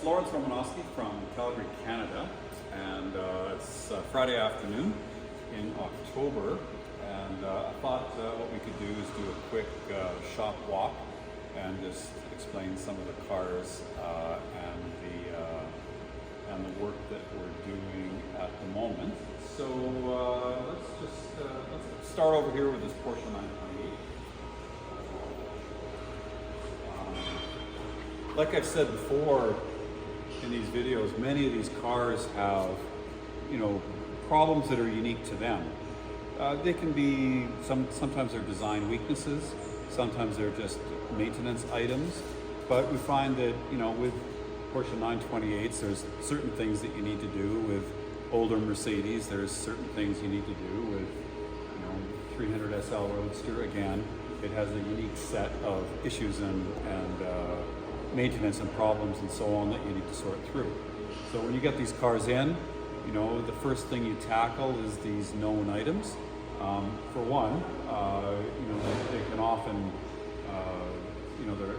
Romanosky from Calgary, Canada, and it's Friday afternoon in October, and I thought what we could do is do a quick shop walk and just explain some of the cars and the work that we're doing at the moment. So let's start over here with this Porsche 928. Like I've said before in these videos, many of these cars have, problems that are unique to them. They can be, sometimes they're design weaknesses, sometimes they're just maintenance items, but we find that, with Porsche 928s, there's certain things that you need to do. With older Mercedes, there's certain things you need to do. With 300 SL Roadster, again, it has a unique set of issues and maintenance and problems and so on that you need to sort through. So when you get these cars in, the first thing you tackle is these known items. For one, they can often,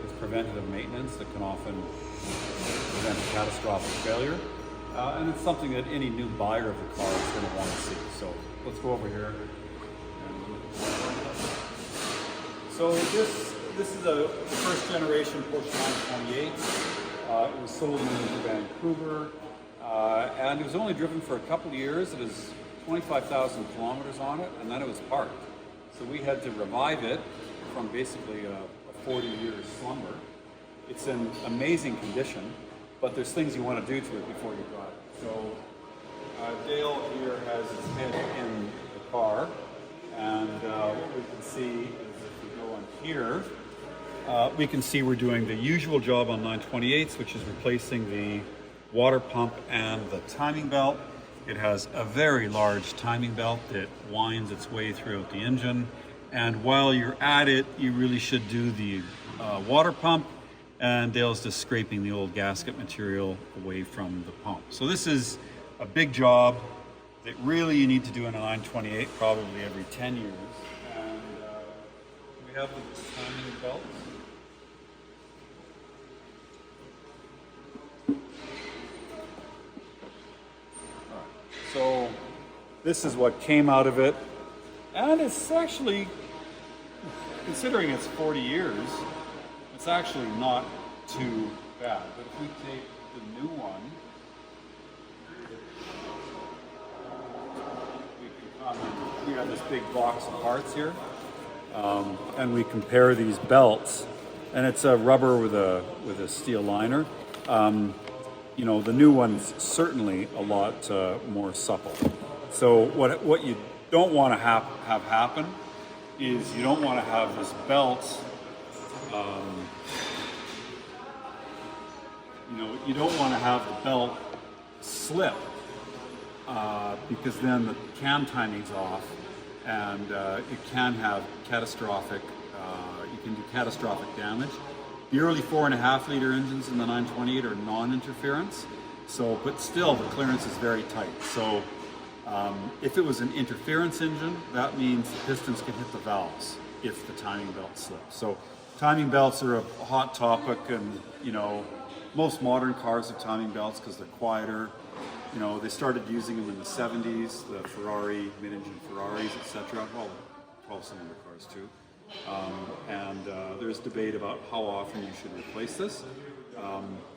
it's preventative maintenance that can often prevent a catastrophic failure. And it's something that any new buyer of the car is going to want to see. So let's go over here. So this is the first generation Porsche 928. It was sold in Vancouver, and it was only driven for a couple of years. It has 25,000 kilometers on it, and then it was parked. So we had to revive it from basically a 40-year slumber. It's in amazing condition, but there's things you want to do to it before you drive it. So Dale here has his head in the car, and what we can see is if we go on here, we can see we're doing the usual job on 928s, which is replacing the water pump and the timing belt. It has a very large timing belt that winds its way throughout the engine. And while you're at it, you really should do the water pump, and Dale's just scraping the old gasket material away from the pump. So this is a big job that really you need to do in a 928, probably every 10 years. And we have the timing belt. So this is what came out of it, and it's actually, considering it's 40 years, it's actually not too bad. But if we take the new one, we have this big box of parts here, and we compare these belts, and it's a rubber with a steel liner. The new one's certainly a lot more supple. So what you don't want to have happen is you don't want to have this belt, you don't want to have the belt slip because then the cam timing's off, and it can have catastrophic, you can do catastrophic damage. The early 4.5 liter engines in the 928 are non-interference, but still the clearance is very tight. So if it was an interference engine, that means the pistons can hit the valves if the timing belt slips. So timing belts are a hot topic, and most modern cars have timing belts because they're quieter. They started using them in the 70s, the Ferrari, mid-engine Ferraris, etc. Well, 12-cylinder cars too. There's debate about how often you should replace this.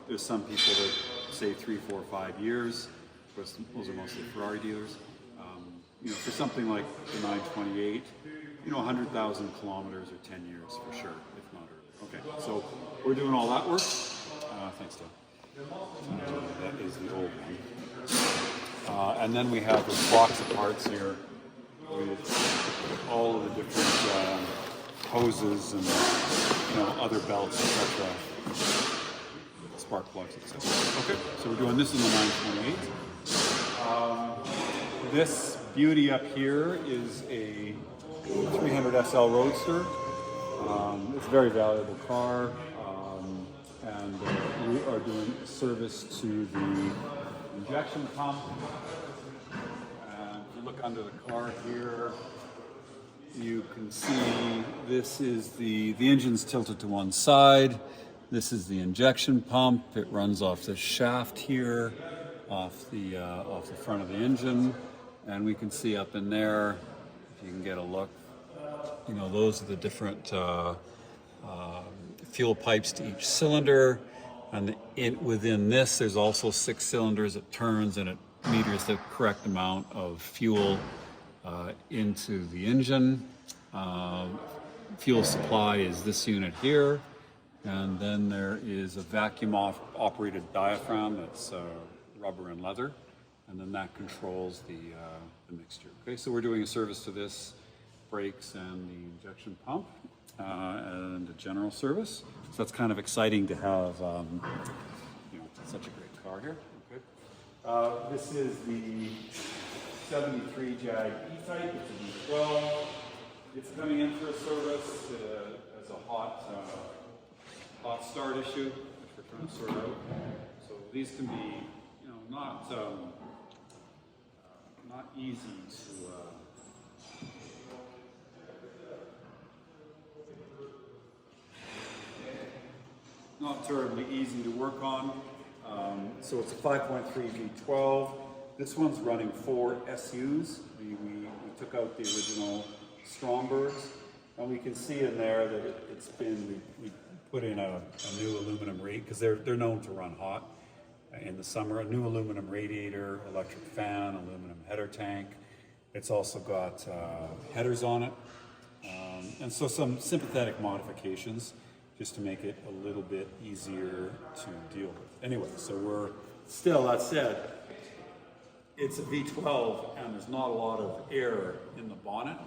There's some people that say 3, 4, 5 years. Of course, those are mostly Ferrari dealers. For something like the 928, 100,000 kilometers or 10 years for sure, if not earlier. Okay, so we're doing all that work. Thanks, Tom. That is the old one. And then we have this box of parts here with all of the different hoses and other belts, etc. Spark plugs, etc. Okay, so we're doing this in the 928. This beauty up here is a 300 SL Roadster. It's a very valuable car, and we are doing service to the injection pump. And if you look under the car here, you can see this is the engine's tilted to one side. This is the injection pump. It runs off the shaft here, off the front of the engine, and we can see up in there, if you can get a look, you know, those are the different fuel pipes to each cylinder, and within this there's also 6 cylinders. It turns and it meters the correct amount of fuel into the engine. Fuel supply is this unit here, and then there is a vacuum operated diaphragm that's rubber and leather, and then that controls the mixture. Okay, so we're doing a service to this, brakes and the injection pump, and a general service. So that's kind of exciting to have, you know, such a great car here. Okay. This is the 73 Jag E-Type. It's a V12. It's coming in for a service as a hot start issue, which we're trying to sort out. So these can be, you know, not easy to. Not terribly easy to work on. So it's a 5.3 V12. This one's running 4 SUs. We took out the original Strongbirds, and we can see in there that it's been, we put in a new aluminum radiator, because they're known to run hot in the summer. A new aluminum radiator, electric fan, aluminum header tank. It's also got headers on it, and so some sympathetic modifications just to make it a little bit easier to deal with. Anyway, so we're still, that said, it's a V12 and there's not a lot of air in the bonnet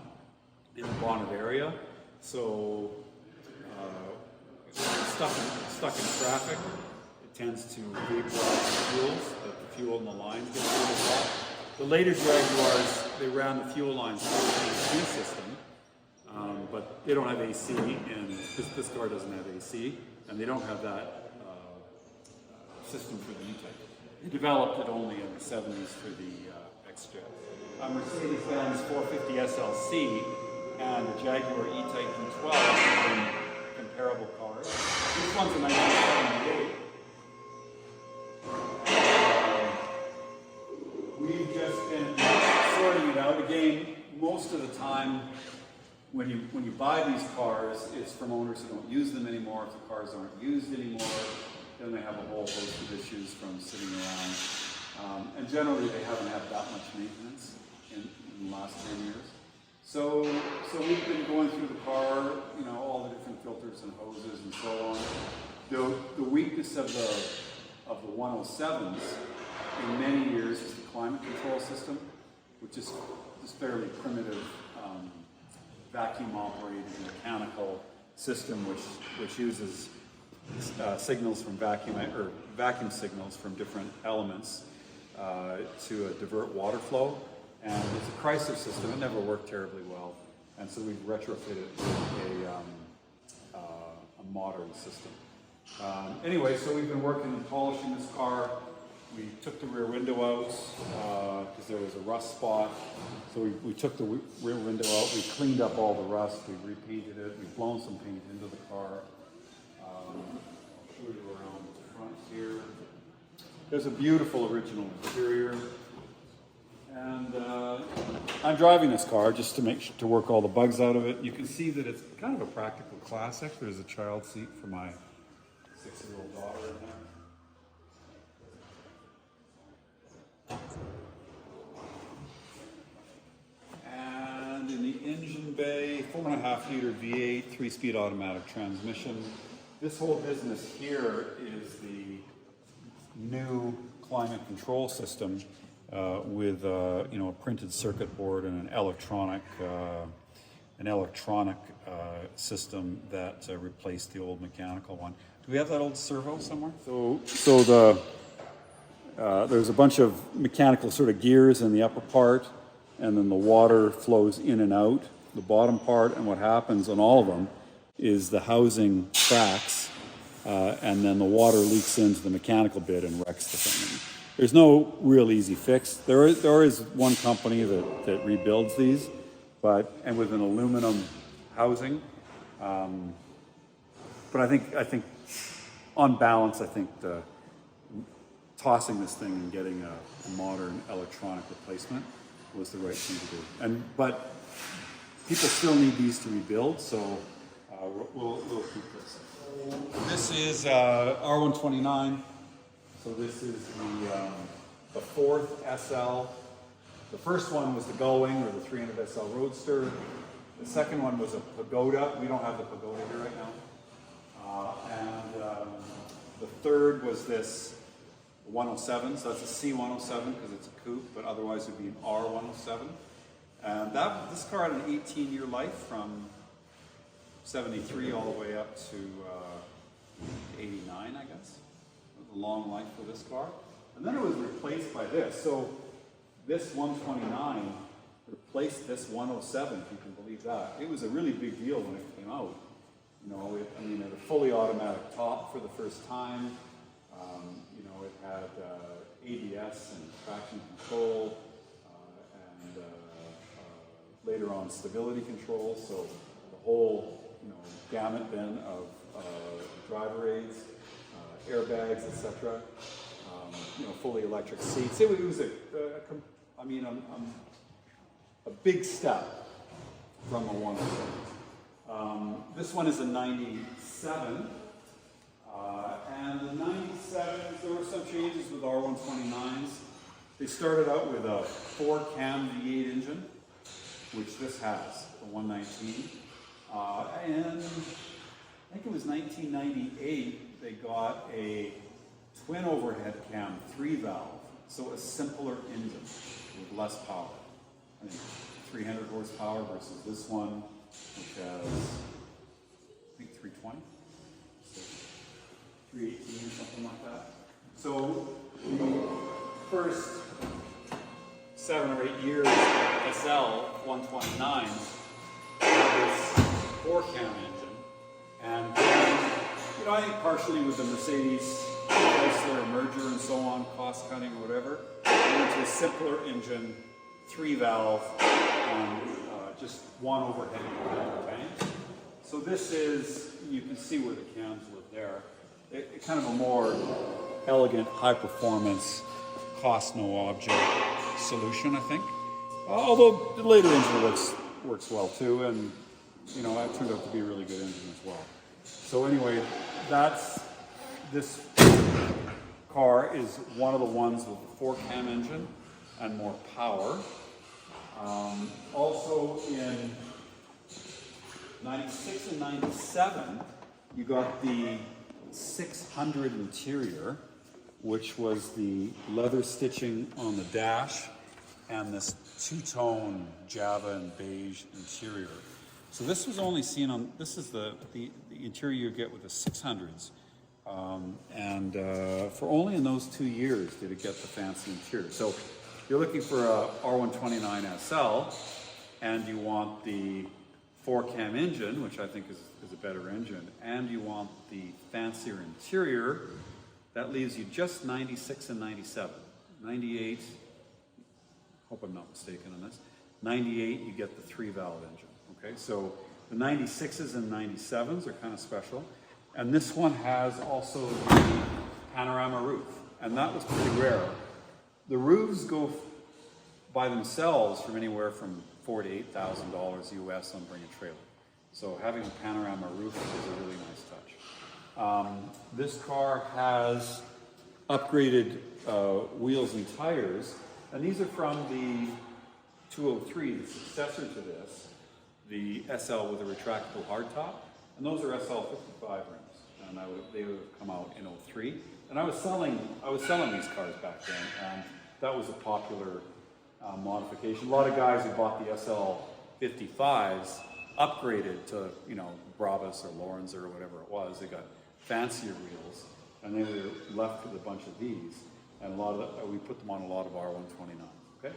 area. So stuck in traffic, it tends to vaporize the fuels, the fuel in the lines get really hot. The later Jaguars, they ran the fuel lines through the AC system. But they don't have AC, and this car doesn't have AC, and they don't have that system for the E-Type. They developed it only in the 70s for the X-Jet. Mercedes-Benz 450 SLC and the Jaguar E-Type V12 have been comparable cars. This one's a 1978. We've just been sorting it out. Again, most of the time, when you buy these cars, it's from owners who don't use them anymore. If the cars aren't used anymore, then they have a whole host of issues from sitting around. And generally, they haven't had that much maintenance in the last 10 years. So we've been going through the car, you know, all the different filters and hoses and so on. The weakness of the 107s in many years is the climate control system, which is this fairly primitive vacuum operated mechanical system which uses signals from vacuum signals from different elements to divert water flow. And it's a Chrysler system. It never worked terribly well, and so we've retrofitted it with a modern system. Anyway, so we've been working and polishing this car. We took the rear window out because there was a rust spot. So we took the rear window out, we cleaned up all the rust, we repainted it, we've blown some paint into the car. I'll show you around the front here. There's a beautiful original interior. And I'm driving this car just to work all the bugs out of it. You can see that it's kind of a practical classic. There's a child seat for my 6-year-old daughter in there. And in the engine bay, 4.5-liter V8, 3-speed automatic transmission. This whole business here is the new climate control system with you know, a printed circuit board and an electronic system that replaced the old mechanical one. Do we have that old servo somewhere? So there's a bunch of mechanical sort of gears in the upper part, and then the water flows in and out the bottom part, and what happens on all of them is the housing cracks, and then the water leaks into the mechanical bit and wrecks the thing. There's no real easy fix. There is one company that rebuilds these, and with an aluminum housing. But I think on balance, I think tossing this thing and getting a modern electronic replacement was the right thing to do. But people still need these to rebuild, so we'll keep this. This is R129. So this is the fourth SL. The first one was the Gullwing, or the 300 SL Roadster. The second one was a Pagoda. We don't have the Pagoda here right now. The third was this 107. So that's a C107 because it's a coupe, but otherwise it would be an R107. And this car had an 18-year life from 73 all the way up to 89, I guess. It was a long life for this car. And then it was replaced by this. So this 129 replaced this 107, if you can believe that. It was a really big deal when it came out. You know, it had a fully automatic top for the first time. You know, it had ABS and traction control, and later on stability control. So the whole, you know, gamut then of driver aids, airbags, etc. You know, fully electric seats. It was a big step from a 107. This one is a 97, and the 97s, there were some changes with R129s. They started out with a 4-cam V8 engine, which this has, the 119. And I think it was 1998, they got a twin overhead cam 3-valve, so a simpler engine with less power. I think 300 horsepower versus this one, which has, I think 320, so 318 or something like that. So the first 7 or 8 years of SL 129 had this 4-cam engine, and then, you know, I think partially with the Mercedes-Chrysler merger and so on, cost cutting or whatever, we went to a simpler engine, 3-valve, and just one overhead tank. So this is, you can see where the cams live there. It kind of a more elegant, high performance, cost no object solution, I think. Although the later engine works well too, and you know, that turned out to be a really good engine as well. So anyway, this car is one of the ones with the 4-cam engine and more power. Also in 96 and 97, you got the 600 interior, which was the leather stitching on the dash and this two-tone Java and beige interior. So this was only seen on, this is the interior you get with the 600s. For only in those 2 years did it get the fancy interior. So if you're looking for a R129 SL and you want the 4-cam engine, which I think is a better engine, and you want the fancier interior, that leaves you just 96 and 97. 98, hope I'm not mistaken on this, 98 you get the 3-valve engine. Okay, so the 96s and 97s are kind of special. And this one has also the panorama roof, and that was pretty rare. The roofs go by themselves from anywhere from $4,000 to $8,000 US on Bring a Trailer. So having a panorama roof is a really nice touch. This car has upgraded wheels and tires, and these are from the 203, the successor to this, the SL with a retractable hardtop, and those are SL 55 rims, and they would have come out in 03. And I was selling these cars back then, and that was a popular modification. A lot of guys who bought the SL 55s upgraded to, you know, Brabus or Lorens or whatever it was. They got fancier wheels, and they were left with a bunch of these, and we put them on a lot of R129s. Okay.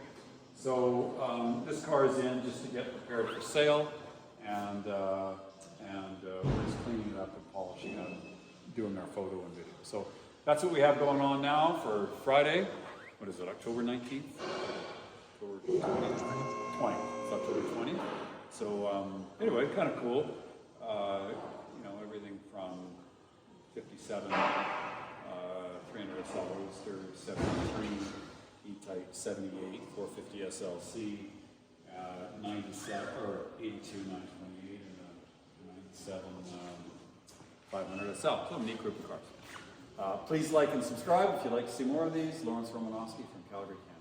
So this car is in just to get prepared for sale, and we're just cleaning it up and polishing it and doing our photo and video. So that's what we have going on now for Friday. What is it, October 19th? October 20th. It's October 20th. So anyway, kind of cool. You know, everything from 57 78 450 SLC, 97 or 82 928, and a 97 500 SL. So neat group of cars. Please like and subscribe if you'd like to see more of these. Lawrence Romanosky from Calgary, Canada.